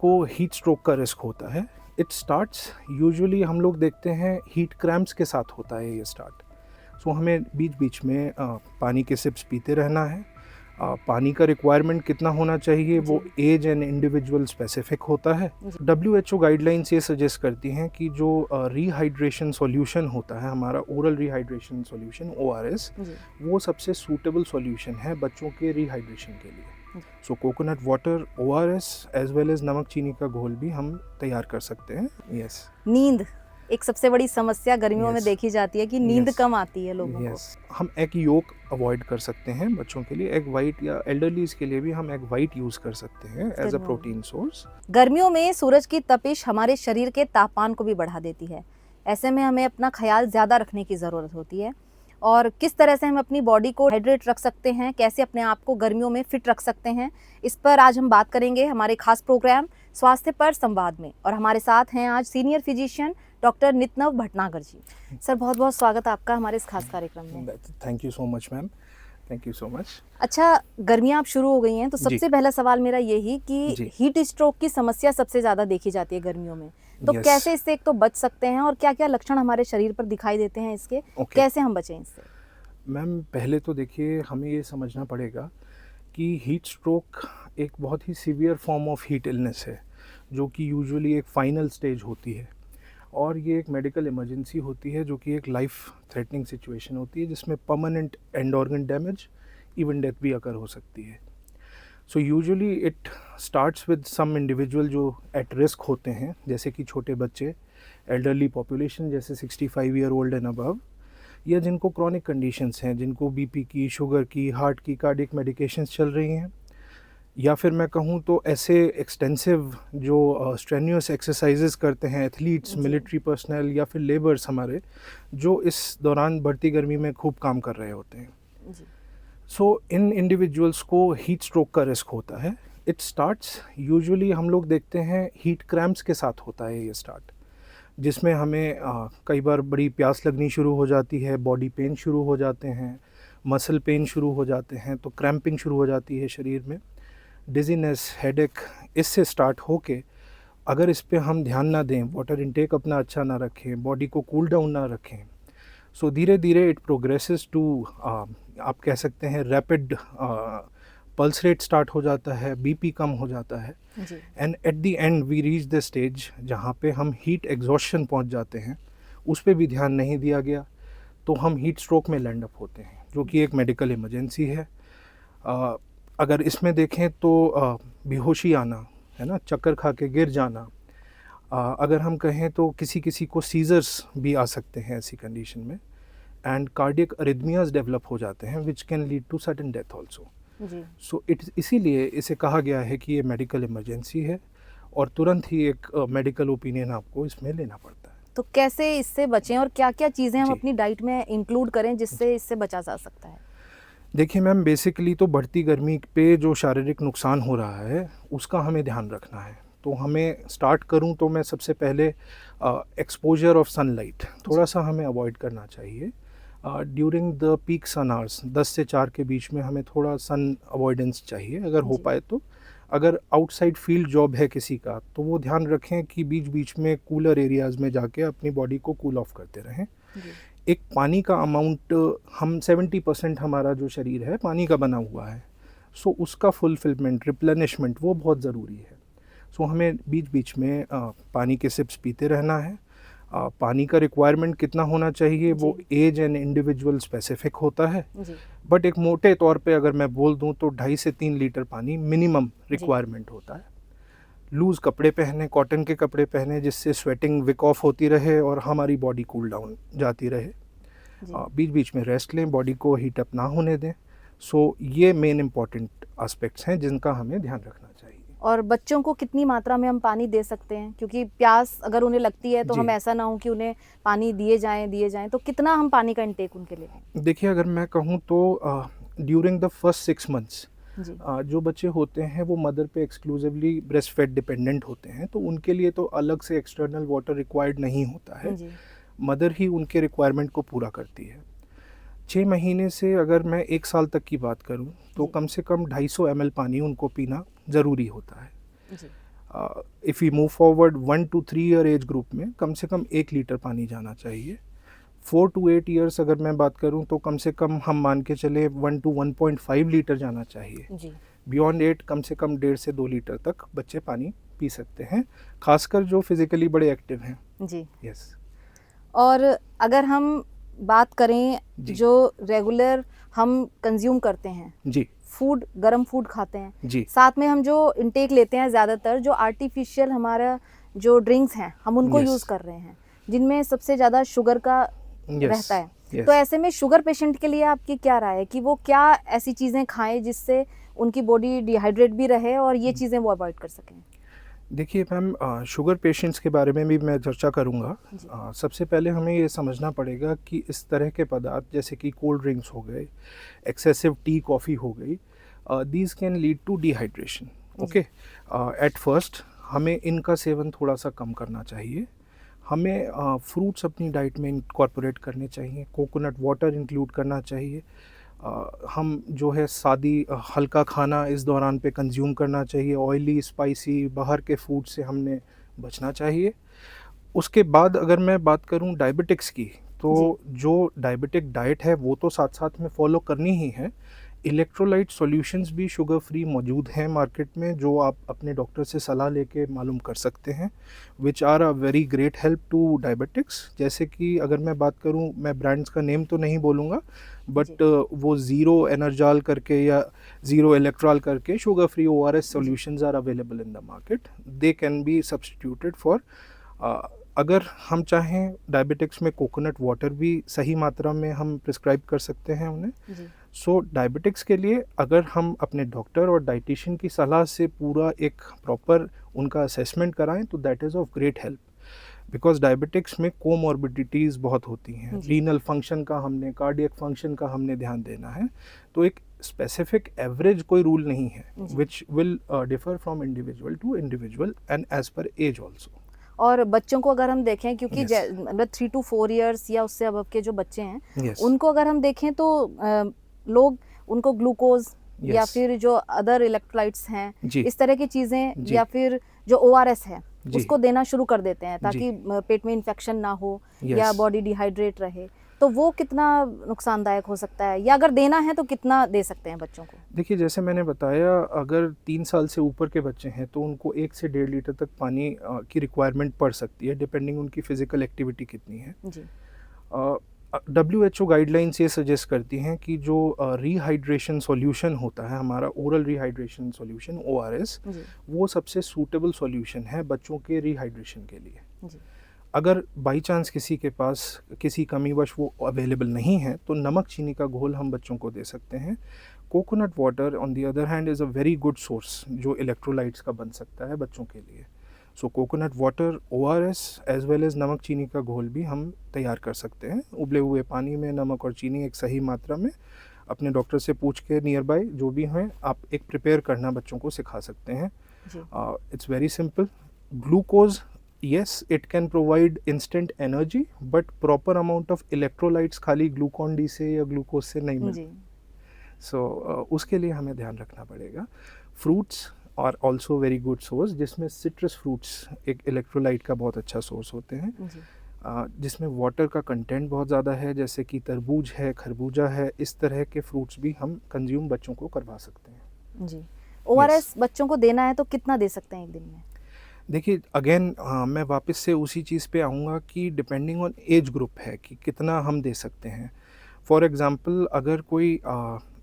को heat stroke का risk होता है, इट स्टार्ट्स यूजुअली हम लोग देखते हैं हीट क्रैम्प्स के साथ होता है ये स्टार्ट। सो हमें बीच बीच में पानी के सिप्स पीते रहना है। पानी का रिक्वायरमेंट कितना होना चाहिए वो एज एंड इंडिविजुअल स्पेसिफिक होता है। WHO गाइडलाइंस ये सजेस्ट करती हैं कि जो रीहाइड्रेशन सॉल्यूशन होता है, हमारा ओरल रीहाइड्रेशन सॉल्यूशन ORS, वो सबसे सूटेबल सॉल्यूशन है बच्चों के रीहाइड्रेशन के लिए। So coconut water, ORS as well as नमक चीनी का घोल भी हम तैयार कर सकते हैं। यस। नींद एक सबसे बड़ी समस्या गर्मियों में देखी जाती है कि नींद कम आती है लोगों को। हम एग योक अवॉइड कर सकते हैं बच्चों के लिए। एग वाइट या एल्डरलीज के लिए भी हम एग वाइट यूज कर सकते हैं एज अ प्रोटीन सोर्स। गर्मियों में सूरज की तपिश हमारे शरीर के तापमान को भी बढ़ा देती है। ऐसे में हमें अपना ख्याल ज़्यादा रखने की ज़रूरत होती है। और किस तरह से हम अपनी बॉडी को हाइड्रेट रख सकते हैं, कैसे अपने आप को गर्मियों में फिट रख सकते हैं, इस पर आज हम बात करेंगे हमारे खास प्रोग्राम स्वास्थ्य पर संवाद में। और हमारे साथ हैं आज सीनियर फिजिशियन डॉक्टर नितनव भटनागर जी। सर, बहुत बहुत स्वागत आपका हमारे इस खास कार्यक्रम में। Thank you so much ma'am, thank you so much. अच्छा, गर्मियाँ अब शुरू हो गई हैं तो सबसे पहला सवाल मेरा यही कि हीट स्ट्रोक की समस्या सबसे ज़्यादा देखी जाती है गर्मियों में, तो कैसे इससे एक तो बच सकते हैं और क्या क्या लक्षण हमारे शरीर पर दिखाई देते हैं इसके, कैसे हम बचें इससे? मैम, पहले तो देखिए हमें ये समझना पड़ेगा कि हीट स्ट्रोक एक बहुत ही severe form of heat illness है, जो कि यूजुअली एक फाइनल स्टेज होती है और ये एक मेडिकल इमरजेंसी होती है, जो कि एक लाइफ थ्रेटनिंग सिचुएशन होती है जिसमें permanent and organ damage, even death भी अकर हो सकती है। So usually it starts with some individual जो एट रिस्क होते हैं, जैसे कि छोटे बच्चे, एल्डरली पॉपुलेशन जैसे 65 ईयर ओल्ड एंड अबव, या जिनको क्रॉनिक कंडीशंस हैं, जिनको बीपी की, शुगर की, हार्ट की, कार्डियक मेडिकेशंस चल रही हैं, या फिर मैं कहूँ तो ऐसे एक्सटेंसिव जो स्ट्रेन्यूअस एक्सरसाइजेस करते हैं एथलीट्स, मिलिट्री पर्सनल या फिर लेबर्स हमारे, जो इस दौरान बढ़ती गर्मी में खूब काम कर रहे होते हैं। सो इन इंडिविजुअल्स को हीट स्ट्रोक का रिस्क होता है। इट स्टार्ट्स यूजुअली हम लोग देखते हैं हीट क्रैम्प्स के साथ होता है ये स्टार्ट, जिसमें हमें कई बार बड़ी प्यास लगनी शुरू हो जाती है, बॉडी पेन शुरू हो जाते हैं, मसल पेन शुरू हो जाते हैं, तो क्रैम्पिंग शुरू हो जाती है शरीर में, डिजीनेस, हेडेक, इससे स्टार्ट होके अगर इस पे हम ध्यान ना दें, वाटर इनटेक अपना अच्छा ना रखें, बॉडी को कूल डाउन ना रखें, सो धीरे धीरे इट प्रोग्रेसेस टू, आप कह सकते हैं रैपिड पल्स रेट स्टार्ट हो जाता है, बीपी कम हो जाता है, and at the end we reach the stage जहाँ पे हम हीट एग्जॉस्शन पहुँच जाते हैं। उस पर भी ध्यान नहीं दिया गया तो हम हीट स्ट्रोक में लैंड अप होते हैं, जो कि एक मेडिकल इमरजेंसी है। अगर इसमें देखें तो बेहोशी आना, है ना, चक्कर खा के गिर जाना, अगर हम कहें तो किसी किसी को सीजर्स भी आ सकते हैं ऐसी कंडीशन में, एंड कार्डियक अरिथमियाज डेवलप हो जाते हैं which can lead to sudden death also. So इसीलिए इसे कहा गया है कि ये मेडिकल इमरजेंसी है और तुरंत ही एक मेडिकल ओपिनियन आपको इसमें लेना पड़ता है। तो कैसे इससे बचें और क्या क्या चीज़ें हम अपनी डाइट में इंक्लूड करें जिससे इससे बचा जा सकता है? देखिए मैम, बेसिकली तो बढ़ती गर्मी पे जो शारीरिक नुकसान हो रहा है उसका हमें ध्यान रखना है। तो हमें स्टार्ट करूं तो मैं सबसे पहले एक्सपोजर ऑफ सनलाइट थोड़ा सा हमें अवॉइड करना चाहिए। During the peak sun hours 10 से 4 के बीच में हमें थोड़ा सन अवॉइडेंस चाहिए अगर हो पाए तो। अगर आउटसाइड फील्ड जॉब है किसी का तो वो ध्यान रखें कि बीच बीच में कूलर एरियाज़ में जाके अपनी बॉडी को कूल ऑफ करते रहें। एक पानी का अमाउंट, हम 70% हमारा जो शरीर है पानी का बना हुआ है, सो उसका फुलफिलमेंट, रिप्लेनिशमेंट वो बहुत ज़रूरी है। सो हमें बीच बीच में पानी के सिप्स पीते रहना है। पानी का रिक्वायरमेंट कितना होना चाहिए वो एज एंड इंडिविजुअल स्पेसिफिक होता है, बट एक मोटे तौर पे अगर मैं बोल दूं तो 2.5 से 3 लीटर पानी मिनिमम रिक्वायरमेंट होता है। लूज़ कपड़े पहने, कॉटन के कपड़े पहने, जिससे स्वेटिंग विक ऑफ होती रहे और हमारी बॉडी कूल डाउन जाती रहे। बीच बीच में रेस्ट लें, बॉडी को हीट अप ना होने दें। सो ये मेन इम्पॉर्टेंट एस्पेक्ट्स हैं जिनका हमें ध्यान रखना चाहिए। और बच्चों को कितनी मात्रा में हम पानी दे सकते हैं, क्योंकि प्यास अगर उन्हें लगती है तो हम ऐसा ना हो कि उन्हें पानी दिए जाएं, तो कितना हम पानी का इंटेक उनके लिए लें? देखिए, अगर मैं कहूँ तो ड्यूरिंग द फर्स्ट 6 मंथ्स जो बच्चे होते हैं वो मदर पे एक्सक्लूसिवली ब्रेस्ट फेड डिपेंडेंट होते हैं, तो उनके लिए तो अलग से एक्सटर्नल वाटर रिक्वायर्ड नहीं होता है, मदर ही उनके रिक्वायरमेंट को पूरा करती है। 6 महीने से अगर मैं 1 साल तक की बात करूं तो कम से कम 250 ml पानी उनको पीना ज़रूरी होता है। If we move forward 1 to 3 year age group में कम से कम 1 लीटर पानी जाना चाहिए। 4 to 8 ईयर्स अगर मैं बात करूं तो कम से कम हम मान के चले 1 to 1.5 लीटर जाना चाहिए। जी। बियॉन्ड 8 कम से कम 1.5 से 2 लीटर तक बच्चे पानी पी सकते हैं, खासकर जो फिजिकली बड़े एक्टिव हैं। जी। यस। और अगर हम बात करें जी। जो रेगुलर हम कंज्यूम करते हैं जी फूड, गरम फूड खाते हैं, जी साथ में हम जो इनटेक लेते हैं ज़्यादातर जो आर्टिफिशियल हमारा जो ड्रिंक्स हैं हम उनको Yes. यूज़ कर रहे हैं जिनमें सबसे ज़्यादा शुगर का यस रहता है। यस। तो ऐसे में शुगर पेशेंट के लिए आपकी क्या राय है कि वो क्या ऐसी चीज़ें खाएं जिससे उनकी बॉडी डिहाइड्रेट भी रहे और ये चीज़ें वो अवॉइड कर सकें? देखिए मैम, शुगर पेशेंट्स के बारे में भी मैं चर्चा करूंगा। जी। सबसे पहले हमें ये समझना पड़ेगा कि इस तरह के पदार्थ जैसे कि कोल्ड ड्रिंक्स हो गए, एक्सेसिव टी कॉफ़ी हो गई, these can lead to dehydration. Okay, at first हमें इनका सेवन थोड़ा सा कम करना चाहिए। हमें फ्रूट्स अपनी डाइट में इनकॉर्पोरेट करने चाहिए, कोकोनट वाटर इंक्लूड करना चाहिए। हम जो है हल्का खाना इस दौरान पे कंज्यूम करना चाहिए। ऑयली, स्पाइसी बाहर के फूड से हमने बचना चाहिए। उसके बाद अगर मैं बात करूं डायबिटिक्स की, तो जो डायबिटिक डाइट है वो तो साथ साथ में फॉलो करनी ही है। इलेक्ट्रोलाइट सॉल्यूशंस भी शुगर फ्री मौजूद हैं मार्केट में, जो आप अपने डॉक्टर से सलाह लेके मालूम कर सकते हैं, which are a very great help to diabetics. जैसे कि अगर मैं बात करूं, मैं ब्रांड्स का नेम तो नहीं बोलूँगा, बट वो ज़ीरो एनर्जाल करके या ज़ीरो इलेक्ट्रॉल करके sugar free ORS solutions are available in the market. They can be substituted for, अगर हम चाहें डायबिटिक्स में कोकोनट वाटर भी सही मात्रा में हम प्रिस्क्राइब कर सकते हैं उन्हें। सो डायबिटिक्स के लिए अगर हम अपने डॉक्टर और डाइटिशियन की सलाह से पूरा एक प्रॉपर उनका असेसमेंट कराएं तो that is of great help, because diabetics में कोमॉर्बिडिटीज़ बहुत होती हैं। रीनल फंक्शन का हमने, कार्डियक फंक्शन का हमने ध्यान देना है। तो एक स्पेसिफिक एवरेज कोई रूल नहीं है, which will differ from individual to individual and age पर एज ऑल्सो। और बच्चों को अगर हम देखें, क्योंकि Yes. मतलब 3 to 4 इयर्स या उससे अब के जो बच्चे हैं Yes. उनको अगर हम देखें तो लोग उनको ग्लूकोज या Yes. फिर जो अदर इलेक्ट्रोलाइट्स हैं जी इस तरह की चीज़ें जी या फिर जो ORS है जी उसको देना शुरू कर देते हैं ताकि पेट में इन्फेक्शन ना हो या Yes. बॉडी डिहाइड्रेट रहे। तो वो कितना नुकसानदायक हो सकता है, या अगर देना है तो कितना दे सकते हैं बच्चों को? देखिए, जैसे मैंने बताया, अगर 3 साल से ऊपर के बच्चे हैं तो उनको 1 से 1.5 लीटर तक पानी की रिक्वायरमेंट पड़ सकती है, डिपेंडिंग उनकी फिजिकल एक्टिविटी कितनी है। जी। WHO गाइडलाइंस ये सजेस्ट करती हैं कि जो रिहाइड्रेशन सॉल्यूशन होता है, हमारा ओरल रिहाइड्रेशन सॉल्यूशन ORS, जी। वो सबसे सूटेबल सॉल्यूशन है बच्चों के रिहाइड्रेशन के लिए। जी। अगर बाई चांस किसी के पास किसी कमीवश वो अवेलेबल नहीं है तो नमक चीनी का घोल हम बच्चों को दे सकते हैं। Coconut water on the other hand is a very good source जो इलेक्ट्रोलाइट्स का बन सकता है बच्चों के लिए। So coconut water, ORS as well as नमक चीनी का घोल भी हम तैयार कर सकते हैं। उबले हुए पानी में नमक और चीनी एक सही मात्रा में अपने डॉक्टर से पूछ के नियर बाय जो भी हैं आप एक प्रिपेयर करना बच्चों को सिखा सकते हैं। It's very simple. Glucose, yes, it can provide instant energy, but proper amount of electrolytes खाली ग्लूकॉन डी से या ग्लूकोज से नहीं मिलती। सो उसके लिए हमें ध्यान रखना पड़ेगा। Fruits are also very good source, जिसमें सिट्रस फ्रूट्स एक इलेक्ट्रोलाइट का बहुत अच्छा सोर्स होते हैं, जिसमें वाटर का कंटेंट बहुत ज़्यादा है, जैसे कि तरबूज है, खरबूजा है। इस तरह के फ्रूट्स भी हम कंज्यूम बच्चों को करवा सकते हैं। जी। ORS बच्चों को देना है तो कितना दे सकते हैं एक दिन में? देखिए, अगेन मैं वापस से उसी चीज़ पे आऊँगा कि डिपेंडिंग ऑन एज ग्रुप है कि कितना हम दे सकते हैं। फॉर एग्ज़ाम्पल, अगर कोई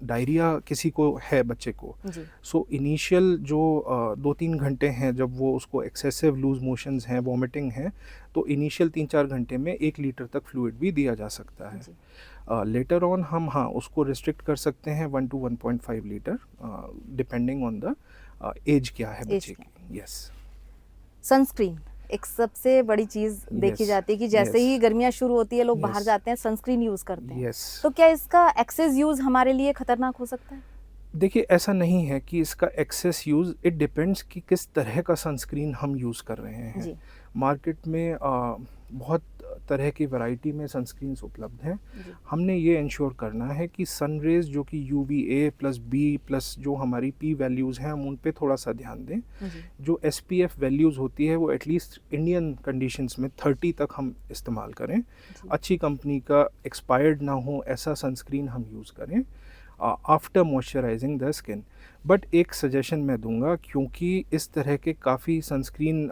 डायरिया किसी को है बच्चे को, सो इनिशियल जो 2-3 घंटे हैं जब वो उसको एक्सेसिव लूज मोशंस हैं, वॉमिटिंग है, तो इनिशियल 3-4 घंटे में 1 लीटर तक फ्लूइड भी दिया जा सकता है। लेटर ऑन हम उसको रिस्ट्रिक्ट कर सकते हैं 1 to 1.5 litre, depending on the age क्या है बच्चे की। यस। सनस्क्रीन एक सबसे बड़ी चीज़ देखी जाती है कि जैसे ही गर्मियाँ शुरू होती है लोग बाहर जाते हैं, सनस्क्रीन यूज़ करते हैं। तो क्या इसका एक्सेस यूज़ हमारे लिए खतरनाक हो सकता है? देखिए, ऐसा नहीं है कि इसका एक्सेस यूज़, इट डिपेंड्स कि किस तरह का सनस्क्रीन हम यूज़ कर रहे हैं। मार्केट में बहुत तरह की वैरायटी में सनस्क्रीन्स उपलब्ध हैं। जी। हमने ये इंश्योर करना है कि सन रेज़ जो कि यूवीए प्लस बी प्लस जो हमारी पी वैल्यूज़ हैं हम उन पे थोड़ा सा ध्यान दें। जी। जो एसपीएफ वैल्यूज़ होती है वो एटलीस्ट इंडियन कंडीशंस में 30 तक हम इस्तेमाल करें। जी। अच्छी कंपनी का, एक्सपायर्ड ना हो ऐसा सनस्क्रीन हम यूज़ करें after moisturising the skin. But एक सजेशन मैं दूंगा, क्योंकि इस तरह के काफ़ी सनस्क्रीन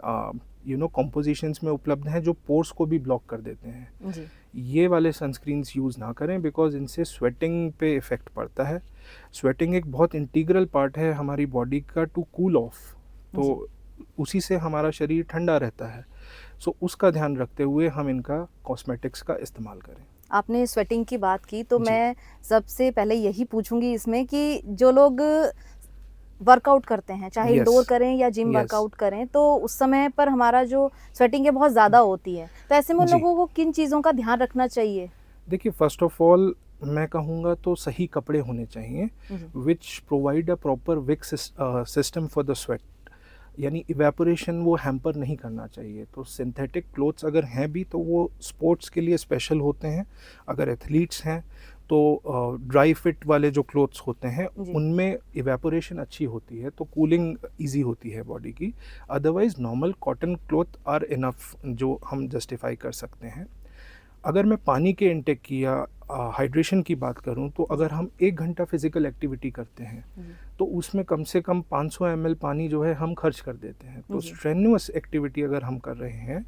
कॉम्पोजिशंस में उपलब्ध हैं जो पोर्स को भी ब्लॉक कर देते हैं। जी। ये वाले सनस्क्रीन्स यूज़ ना करें, बिकॉज इनसे स्वेटिंग पे इफ़ेक्ट पड़ता है। स्वेटिंग एक बहुत इंटीग्रल पार्ट है हमारी बॉडी का टू कूल ऑफ, जी। तो उसी से हमारा शरीर ठंडा रहता है। सो उसका ध्यान रखते हुए हम इनका कॉस्मेटिक्स का इस्तेमाल करें। आपने स्वेटिंग की बात की तो जी। मैं सबसे पहले यही पूछूंगी इसमें कि जो लोग वर्कआउट करते हैं, चाहे इंडोर यस, करें या जिम यस। वर्कआउट करें, तो उस समय पर हमारा जो स्वेटिंग है बहुत ज़्यादा होती है, तो ऐसे में उन जी। लोगों को किन चीज़ों का ध्यान रखना चाहिए? देखिए, फ़र्स्ट ऑफ़ ऑल मैं कहूँगा तो सही कपड़े होने चाहिए जी। Which provide a proper wick system for the sweat, यानी इवेपोरेशन वो हैम्पर नहीं करना चाहिए। तो सिंथेटिक क्लोथ्स अगर हैं भी तो वो स्पोर्ट्स के लिए स्पेशल होते हैं। अगर एथलीट्स हैं तो ड्राई फिट वाले जो क्लोथ्स होते हैं जी। उनमें इवेपोरेशन अच्छी होती है, तो कूलिंग ईजी होती है बॉडी की। Otherwise normal cotton cloth are enough जो हम जस्टिफाई कर सकते हैं। अगर मैं पानी के इंटेक की या हाइड्रेशन की बात करूं, तो अगर हम 1 घंटा फिजिकल एक्टिविटी करते हैं जी। तो उसमें कम से कम 500 ml पानी जो है हम खर्च कर देते हैं। तो जी। स्ट्रेनुअस एक्टिविटी अगर हम कर रहे हैं,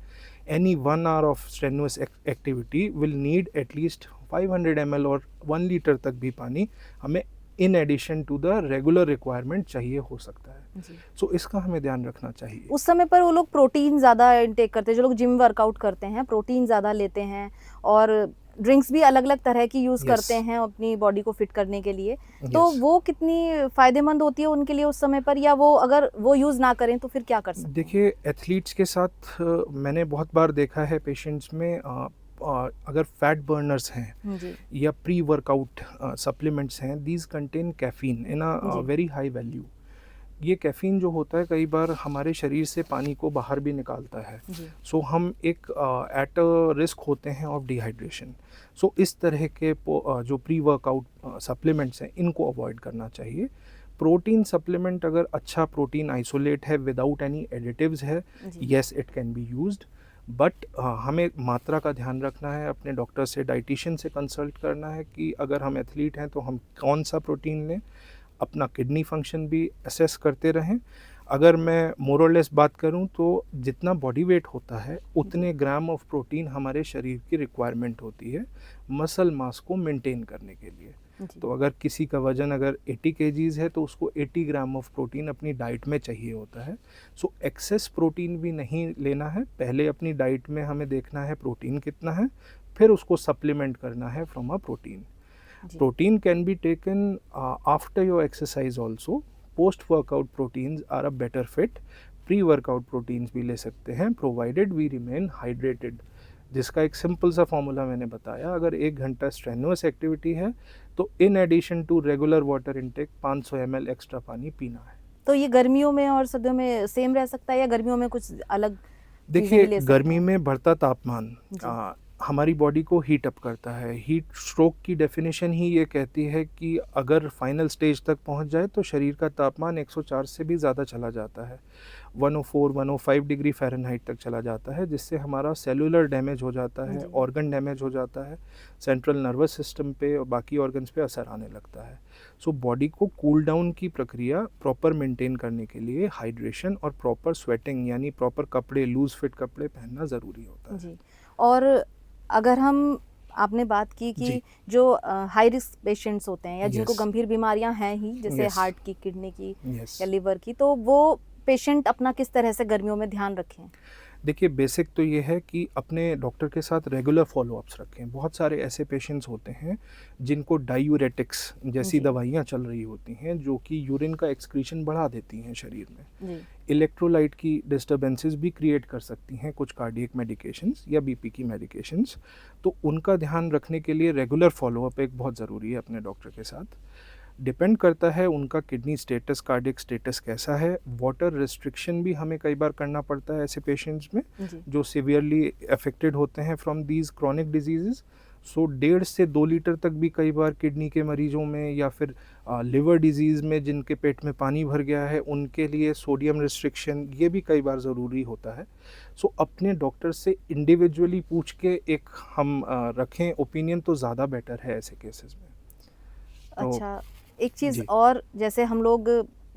any 1 hour of strenuous activity will need at least 500 ml और 1 लीटर तक भी पानी हमें in addition to the regular requirement चाहिए हो सकता है। जी। सो इसका हमें ध्यान रखना चाहिए। उस समय पर वो लोग प्रोटीन ज़्यादा इंटेक करते हैं, जो लोग जिम वर्कआउट करते हैं प्रोटीन ज़्यादा लेते हैं और ड्रिंक्स भी अलग अलग तरह की यूज़ यस, करते हैं अपनी बॉडी को फिट करने के लिए, तो यस। वो कितनी फ़ायदेमंद होती है उनके लिए उस समय पर, या वो अगर वो यूज़ ना करें तो फिर क्या कर सकते हैं? देखिए, एथलीट्स के साथ मैंने बहुत बार देखा है पेशेंट्स में, अगर फैट बर्नर्स हैं जी। या प्री वर्कआउट सप्लीमेंट्स हैं, these contain caffeine in a जी। Very high value. ये कैफीन जो होता है कई बार हमारे शरीर से पानी को बाहर भी निकालता है। जी। सो हम एक एट अ रिस्क होते हैं ऑफ डिहाइड्रेशन। सो इस तरह के जो प्री वर्कआउट सप्लीमेंट्स हैं इनको अवॉइड करना चाहिए। प्रोटीन सप्लीमेंट अगर अच्छा प्रोटीन आइसोलेट है विदाउट एनी एडिटिव्स है, जी। Yes it can be used. But हमें मात्रा का ध्यान रखना है, अपने डॉक्टर से, डाइटिशियन से कंसल्ट करना है कि अगर हम एथलीट हैं तो हम कौन सा प्रोटीन लें। अपना किडनी फंक्शन भी असेस करते रहें। अगर मैं मोर और लेस बात करूं तो जितना बॉडी वेट होता है उतने ग्राम ऑफ प्रोटीन हमारे शरीर की रिक्वायरमेंट होती है मसल मास को मेंटेन करने के लिए। जी। तो अगर किसी का वजन अगर 80 केजीज है तो उसको 80 ग्राम ऑफ प्रोटीन अपनी डाइट में चाहिए होता है। सो एक्सेस प्रोटीन भी नहीं लेना है। पहले अपनी डाइट में हमें देखना है प्रोटीन कितना है, फिर उसको सप्लीमेंट करना है फ्रॉम अ प्रोटीन। जी। Protein can be taken after your exercise also. Post workout proteins are a better fit. Pre workout proteins भी ले सकते हैं provided we remain hydrated, जिसका एक सिंपल सा फॉर्मूला मैंने बताया। अगर 1 घंटा स्ट्रेनुअस एक्टिविटी है तो in addition to regular water intake 500 ml extra पानी पीना है। तो ये गर्मियों में और सर्दियों में सेम रह सकता है या गर्मियों में कुछ अलग चीज़ें भी देखिए, ले सकते गर्मी हैं? में बढ़ता तापमान जी। हमारी बॉडी को हीट अप करता है। हीट स्ट्रोक की डेफिनेशन ही ये कहती है कि अगर फाइनल स्टेज तक पहुंच जाए तो शरीर का तापमान 104 से भी ज़्यादा चला जाता है, 104 105 डिग्री फ़ारेनहाइट तक चला जाता है, जिससे हमारा सेलुलर डैमेज हो जाता है, जी। ऑर्गन डैमेज हो जाता है, सेंट्रल नर्वस सिस्टम पे और बाकी ऑर्गन्स पे असर आने लगता है। सो बॉडी को कूल डाउन की प्रक्रिया प्रॉपर मेंटेन करने के लिए हाइड्रेशन और प्रॉपर स्वेटिंग यानी प्रॉपर कपड़े, लूज फिट कपड़े पहनना ज़रूरी होता है। जी। और अगर हम आपने बात की कि जी। जो हाई रिस्क पेशेंट्स होते हैं या जिनको यस, गंभीर बीमारियां हैं ही, जैसे यस, हार्ट की, किडनी की यस। या लिवर की, तो वो पेशेंट अपना किस तरह से गर्मियों में ध्यान रखें? देखिए, बेसिक तो ये है कि अपने डॉक्टर के साथ रेगुलर फॉलोअप्स रखें। बहुत सारे ऐसे पेशेंट्स होते हैं जिनको डायूरेटिक्स जैसी जी। दवाइयाँ चल रही होती हैं जो कि यूरिन का एक्सक्रीशन बढ़ा देती हैं शरीर में। जी। इलेक्ट्रोलाइट की डिस्टर्बेंसेस भी क्रिएट कर सकती हैं कुछ कार्डियक मेडिकेशंस या बीपी की मेडिकेशंस। तो उनका ध्यान रखने के लिए रेगुलर फॉलोअप एक बहुत ज़रूरी है अपने डॉक्टर के साथ। डिपेंड करता है उनका किडनी स्टेटस, कार्डियक स्टेटस कैसा है। वाटर रिस्ट्रिक्शन भी हमें कई बार करना पड़ता है ऐसे पेशेंट्स में जी। जो सीवियरली अफेक्टेड होते हैं फ्रॉम दीज क्रॉनिक डिजीजेस। सो 1.5 से 2 लीटर तक भी कई बार किडनी के मरीजों में, या फिर लिवर डिजीज़ में जिनके पेट में पानी भर गया है, उनके लिए सोडियम रिस्ट्रिक्शन ये भी कई बार ज़रूरी होता है। सो अपने डॉक्टर से इंडिविजुअली पूछ के एक हम रखें ओपिनियन तो ज़्यादा बेटर है ऐसे केसेस में। तो अच्छा, एक चीज़ जी। और, जैसे हम लोग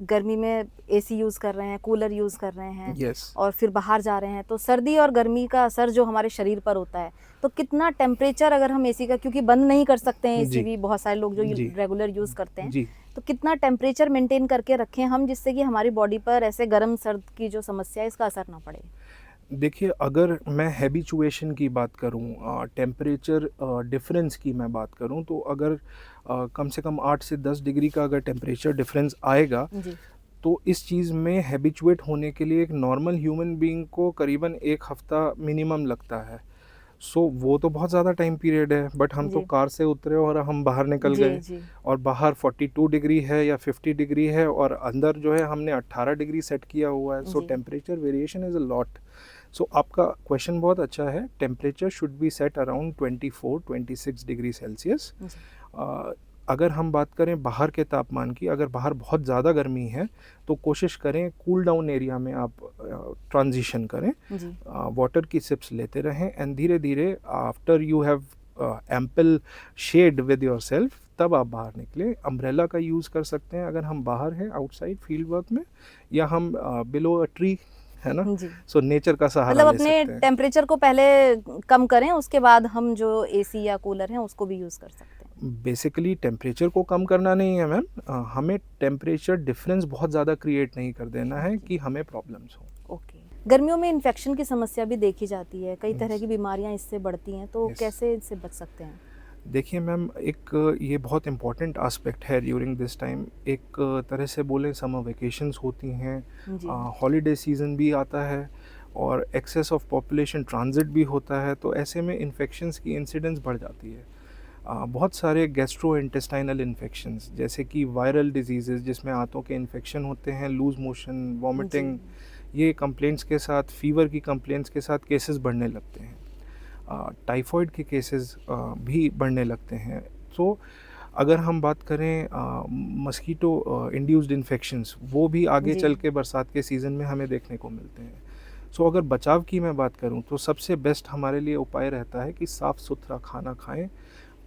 गर्मी में एसी यूज़ कर रहे हैं, कूलर यूज़ कर रहे हैं यस। और फिर बाहर जा रहे हैं, तो सर्दी और गर्मी का असर जो हमारे शरीर पर होता है, तो कितना टेम्परेचर अगर हम एसी का, क्योंकि बंद नहीं कर सकते हैं एसी जी। भी, बहुत सारे लोग जो जी। रेगुलर यूज़ करते हैं, जी। तो कितना टेम्परेचर मेंटेन करके रखें हम, जिससे कि हमारी बॉडी पर ऐसे गर्म सर्द की जो समस्या है इसका असर ना पड़े? देखिए, अगर मैं हैबिचुएशन की बात करूँ, टेम्परेचर डिफरेंस की मैं बात करूँ, तो अगर कम से कम 8 से 10 डिग्री का अगर टेम्परेचर डिफरेंस आएगा, जी। तो इस चीज़ में हैबिचुएट होने के लिए एक नॉर्मल ह्यूमन बीइंग को करीबन 1 हफ़्ता मिनिमम लगता है। सो वो तो बहुत ज़्यादा टाइम पीरियड है, बट हम तो जी। कार से उतरे और हम बाहर निकल जी। गए, जी। और बाहर 42 डिग्री है या 50 डिग्री है, और अंदर जो है हमने 18 डिग्री सेट किया हुआ है। सो जी। Temperature variation is a lot. So आपका क्वेश्चन बहुत अच्छा है। Temperature should be set around 24-26 degree Celsius. जी। अगर हम बात करें बाहर के तापमान की, अगर बाहर बहुत ज़्यादा गर्मी है तो कोशिश करें कूल डाउन एरिया में आप ट्रांजिशन करें, जी। वाटर की सिप्स लेते रहें, एंड धीरे धीरे after you have ample shade with yourself, तब आप बाहर निकले। अम्ब्रेला का यूज़ कर सकते हैं अगर हम बाहर हैं आउटसाइड फील्ड वर्क में, या हम बिलो अ ट्री, है ना, जी। सो नेचर का सहारा मतलब ले अपने सकते हैं। टेम्परेचर को पहले कम करें, उसके बाद हम जो एसी या कूलर हैं उसको भी यूज़ कर सकते हैं। बेसिकली टेम्परेचर को कम करना नहीं है मैम, हमें टेम्परेचर डिफरेंस बहुत ज़्यादा क्रिएट नहीं कर देना है कि हमें प्रॉब्लम्स हो। ओके। गर्मियों में इन्फेक्शन की समस्या भी देखी जाती है, कई तरह Yes. की बीमारियां इससे बढ़ती हैं, तो Yes. कैसे इससे बच सकते हैं? देखिए मैम, एक ये बहुत इम्पॉर्टेंट आस्पेक्ट है ड्यूरिंग दिस टाइम। एक तरह से बोले समर वेकेशंस होती हैं, जी। हॉलीडे सीज़न भी आता है, और एक्सेस ऑफ पॉपुलेशन ट्रांजिट भी होता है, तो ऐसे में इन्फेक्शंस की इंसिडेंस बढ़ जाती है। बहुत सारे गैस्ट्रो इंटेस्टाइनल इन्फेक्शंस, जैसे कि वायरल डिजीज़ेज़ जिसमें आंतों के इन्फेक्शन होते हैं, लूज़ मोशन, वॉमिटिंग, ये कंप्लेंट्स के साथ, फीवर की कंप्लेंट्स के साथ केसेस बढ़ने लगते हैं। टाइफॉइड के केसेस भी बढ़ने लगते हैं। तो अगर हम बात करें मस्कीटो इंड्यूस्ड इन्फेक्शंस, वो भी आगे जी। चल के बरसात के सीज़न में हमें देखने को मिलते हैं। सो अगर बचाव की मैं बात करूं तो सबसे बेस्ट हमारे लिए उपाय रहता है कि साफ़ सुथरा खाना खाएं,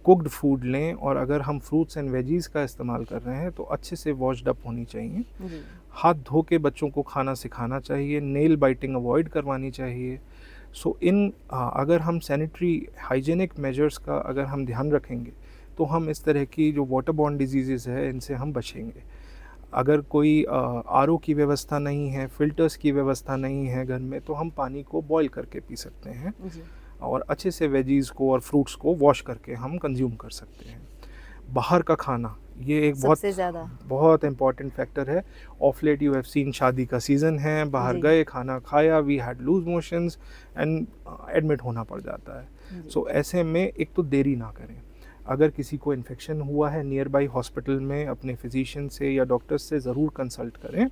कुक्ड फूड लें, और अगर हम फ्रूट्स एंड वेजीज़ का इस्तेमाल कर रहे हैं तो अच्छे से वॉश्ड अप होनी चाहिए। जी। हाथ धो के बच्चों को खाना सिखाना चाहिए, नेल बाइटिंग अवॉइड करवानी चाहिए। सो अगर हम सैनिटरी हाइजीनिक मेजर्स का अगर हम ध्यान रखेंगे तो हम इस तरह की जो वाटर बॉर्न डिजीज़ेज़ है इनसे हम बचेंगे। अगर कोई आरओ की व्यवस्था नहीं है, फ़िल्टर्स की व्यवस्था नहीं है घर में, तो हम पानी को बॉयल करके पी सकते हैं, जी। और अच्छे से वेजीज़ को और फ्रूट्स को वॉश करके हम कंज्यूम कर सकते हैं। बाहर का खाना, ये एक बहुत सबसे ज़्यादा। बहुत इम्पॉर्टेंट फैक्टर है। Of late you have seen, शादी का सीज़न है, बाहर जी। गए, खाना खाया, we had loose motions, and admit होना पड़ जाता है। जी। सो ऐसे में एक तो देरी ना करें। अगर किसी को इन्फेक्शन हुआ है नियर बाई हॉस्पिटल में, अपने फिजिशियन से या डॉक्टर से ज़रूर कंसल्ट करें।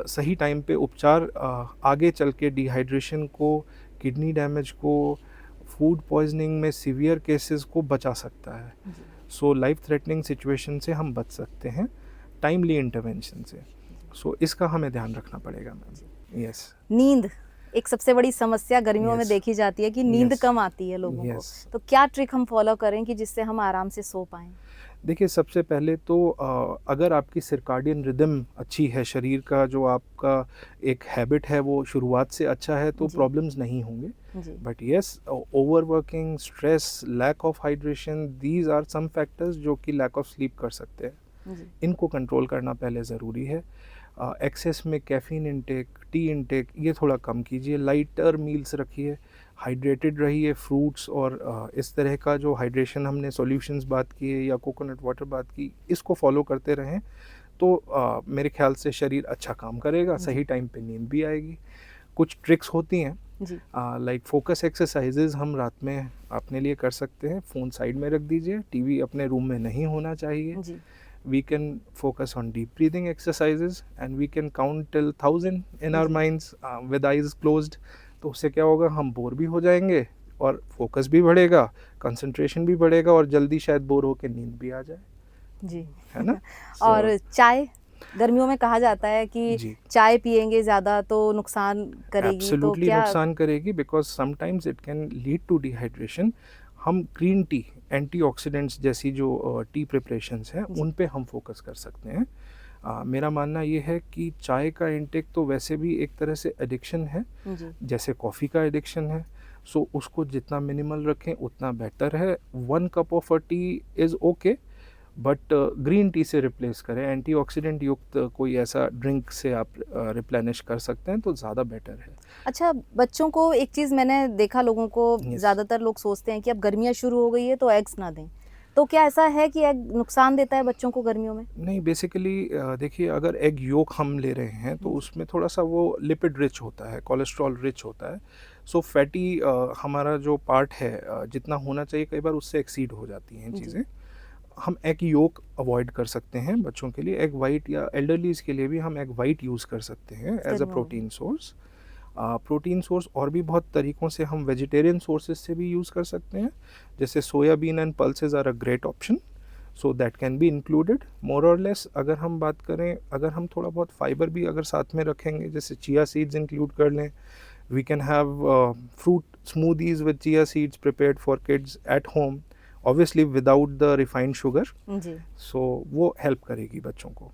सही टाइम पे उपचार आगे चल के डिहाइड्रेशन को, किडनी डैमेज को, फूड पॉइजनिंग में सीवियर केसेस को बचा सकता है। जी। सो लाइफ थ्रेटनिंग सिचुएशन से हम बच सकते हैं टाइमली इंटरवेंशन से। सो इसका हमें ध्यान रखना पड़ेगा मैम। यस। नींद एक सबसे बड़ी समस्या गर्मियों में Yes. देखी जाती है कि नींद Yes. कम आती है लोगों को, Yes. तो क्या ट्रिक हम फॉलो करें कि जिससे हम आराम से सो पाएं? देखिए, सबसे पहले तो अगर आपकी सर्काडियन रिदम अच्छी है, शरीर का जो आपका एक हैबिट है वो शुरुआत से अच्छा है, तो जी। प्रॉब्लम्स नहीं होंगे। जी। But yes, overworking, stress, lack of hydration, these are some factors जो कि लैक ऑफ स्लीप कर सकते हैं। जी। इनको कंट्रोल करना पहले ज़रूरी है। एक्सेस में कैफ़ीन इनटेक, टी इनटेक, ये थोड़ा कम कीजिए। लाइटर मील्स रखिए, हाइड्रेटेड रहिए, फ्रूट्स और इस तरह का जो हाइड्रेशन हमने सॉल्यूशंस बात किए या कोकोनट वाटर बात की, इसको फॉलो करते रहें तो मेरे ख्याल से शरीर अच्छा काम करेगा, सही टाइम पे नींद भी आएगी। कुछ ट्रिक्स होती हैं, जी। लाइक फोकस एक्सरसाइजेज हम रात में अपने लिए कर सकते हैं। फ़ोन साइड में रख दीजिए, टीवी अपने रूम में नहीं होना चाहिए। जी। we can focus on deep breathing exercises and we can count till 1000 in our minds with eyes closed. तो उससे क्या होगा, हम बोर भी हो जाएंगे और फोकस भी बढ़ेगा, कंसंट्रेशन भी बढ़ेगा और जल्दी शायद बोर होकर नींद भी आ जाए, जी है ना? और चाय, गर्मियों में कहा जाता है कि जी। चाय पिएंगे ज़्यादा तो नुकसान करेगी, तो एब्सोल्युटली क्या? नुकसान करेगी, because sometimes it can lead to dehydration. हम ग्रीन टी, एंटीऑक्सीडेंट्स जैसी जो टी प्रिपरेशंस हैं जी। उन पे हम फोकस कर सकते हैं. मेरा मानना ये है कि चाय का इंटेक तो वैसे भी एक तरह से एडिक्शन है, जी जैसे कॉफ़ी का एडिक्शन है. सो उसको जितना मिनिमल रखें उतना बेटर है. 1 cup of a T is okay, but green tea से रिप्लेस करें. एंटीऑक्सीडेंट युक्त कोई ऐसा ड्रिंक से आप रिप्लेनिश कर सकते हैं तो ज़्यादा बेटर है. अच्छा, बच्चों को एक चीज़ मैंने देखा, लोगों को Yes. ज़्यादातर लोग सोचते हैं कि अब गर्मियाँ शुरू हो गई है तो एग्स ना दें, तो क्या ऐसा है कि एग नुकसान देता है बच्चों को गर्मियों में? नहीं, बेसिकली देखिए, अगर एग योक हम ले रहे हैं तो उसमें थोड़ा सा वो लिपिड रिच होता है, कोलेस्ट्रॉल रिच होता है. सो फैटी हमारा जो पार्ट है जितना होना चाहिए कई बार उससे एक्सीड हो जाती हैं जी। चीज़ें. हम एग योक अवॉइड कर सकते हैं बच्चों के लिए. एग वाइट या एल्डरलीज के लिए भी हम एग वाइट यूज़ कर सकते हैं एज अ गर्मियों में। Protein source. प्रोटीन सोर्स और भी बहुत तरीक़ों से हम वेजिटेरियन सोर्सेज से भी यूज़ कर सकते हैं, जैसे soybean and pulses are a great option. So that can be included more और लेस. अगर हम बात करें, अगर हम थोड़ा बहुत फाइबर भी अगर साथ में रखेंगे, जैसे चिया सीड्स इंक्लूड कर लें. We can have fruit smoothies with chia seeds prepared for kids at home, obviously without the refined sugar. जी, सो वो हेल्प करेगी बच्चों को.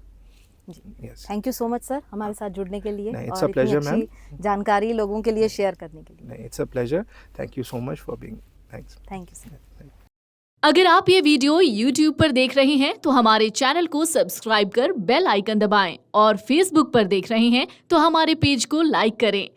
जी। Yes. Thank you so much sir हमारे साथ जुड़ने के लिए नहीं, it's और a pleasure, इतनी अच्छी जानकारी लोगों के लिए शेयर करने के लिए. नहीं, it's a pleasure. Thank you so much for being. Thanks. Thank you sir. अगर आप ये वीडियो YouTube पर देख रहे हैं तो हमारे चैनल को सब्सक्राइब कर बेल आइकन दबाएं और Facebook पर देख रहे हैं तो हमारे पेज को लाइक करें.